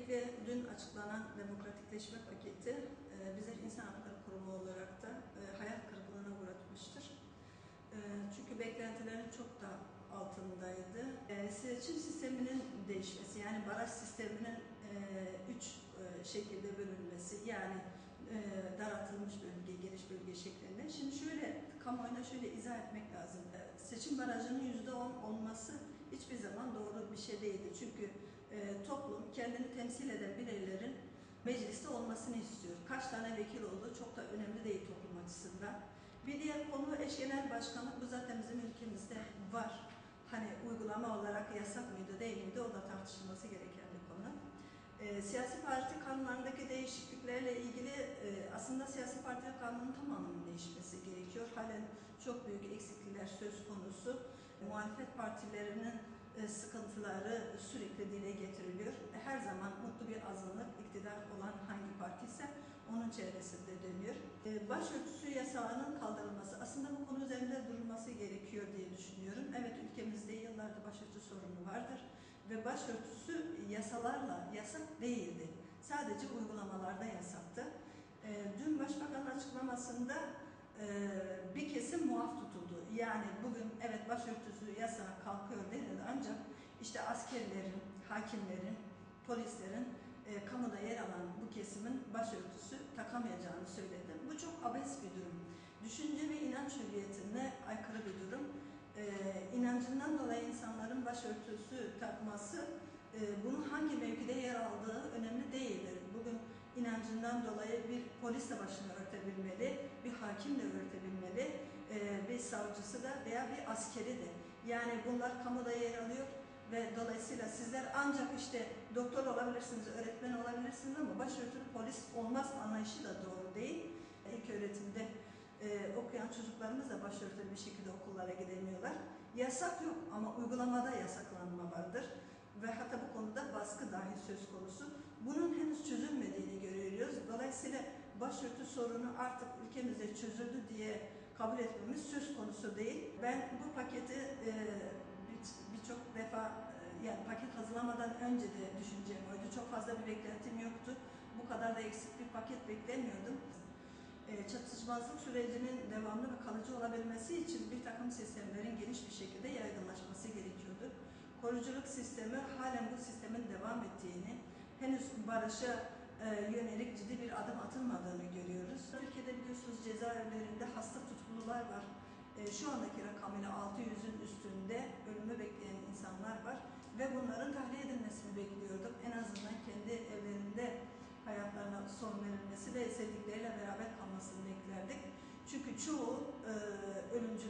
Öncelikle dün açıklanan demokratikleşme paketi bizler İnsan Hakları Kurumu olarak da hayal kırıklığına uğratmıştır. Çünkü beklentilerin çok da altındaydı. Seçim sisteminin değişmesi, yani baraj sisteminin 3 şekilde bölünmesi, yani daraltılmış bölge, geniş bölge şeklinde. Şimdi şöyle, kamuoyuna şöyle izah etmek lazım. Seçim barajının %10 olması hiçbir zaman doğru bir şey değildi. Çünkü toplum kendini temsil eden bireylerin mecliste olmasını istiyor. Kaç tane vekil olduğu çok da önemli değil toplum açısından. Bir diğer konu eş genel başkanlık. Bu zaten bizim ülkemizde var. Hani uygulama olarak yasak mıydı değil miydi, o da tartışılması gereken bir konu. Siyasi parti kanunlarındaki değişikliklerle ilgili aslında siyasi partiler kanunun tamamının değişmesi gerekiyor. Halen çok büyük eksiklikler söz konusu. Muhalefet partilerinin sıkıntıları sürekli dile getiriliyor. Her zaman mutlu bir azınlık, iktidar olan hangi parti ise onun çevresinde dönüyor. Başörtüsü yasağının kaldırılması, aslında bu konu üzerinde durulması gerekiyor diye düşünüyorum. Evet, ülkemizde yıllardır başörtüsü sorunu vardır ve başörtüsü yasalarla yasak değildi. Sadece uygulamalarda yasaktı. Dün Başbakanın açıklamasında bir kesim muaf tutuldu. Yani bugün evet başörtüsü yasağı kalkıyor denildi, ancak işte askerlerin, hakimlerin, polislerin kamuda yer alan bu kesimin başörtüsü takamayacağını söyledi. Bu çok abes bir durum. Düşünce ve inanç hürriyetine aykırı bir durum. İnancından dolayı insanların başörtüsü takması, bunun hangi mevkide yer aldığı önemli değildir. Bugün inancından dolayı bir polis de başını örtebilmeli, bir hakim de örtebilmeli, bir savcısı da veya bir askeri de. Yani bunlar kamuda yer alıyor ve dolayısıyla sizler ancak işte doktor olabilirsiniz, öğretmen olabilirsiniz ama başörtülü polis olmaz anlayışı da doğru değil. İlk öğretimde okuyan çocuklarımız da başörtülü bir şekilde okullara gidemiyorlar. Yasak yok ama uygulamada yasaklanma vardır. Ve hatta bu konuda baskı dahi söz konusu. Bunun henüz çözülmediğini görüyoruz. Dolayısıyla başörtü sorunu artık ülkemizde çözüldü diye kabul etmemiz söz konusu değil. Ben bu paketi birçok defa, yani paket hazırlamadan önce de düşüncem oydu. Çok fazla bir beklentim yoktu. Bu kadar da eksik bir paket beklemiyordum. Çatışmazlık sürecinin devamlı ve kalıcı olabilmesi için bir takım sistemlerin geniş bir şekilde yaygınlaşması gerekiyordu. Koruculuk sistemi, halen bu sistemin devam ettiğini, henüz barışa yönelik ciddi bir adım atılmadığını görüyoruz. Türkiye'de biliyorsunuz cezaevlerinde hasta tutuklular var. Şu andaki rakamıyla 600'ün üstünde ölümü bekleyen insanlar var ve bunların tahliye edilmesini bekliyorduk. En azından kendi evlerinde hayatlarına son verilmesi ve sevdikleriyle beraber kalmasını beklerdik. Çünkü çoğu ölümcül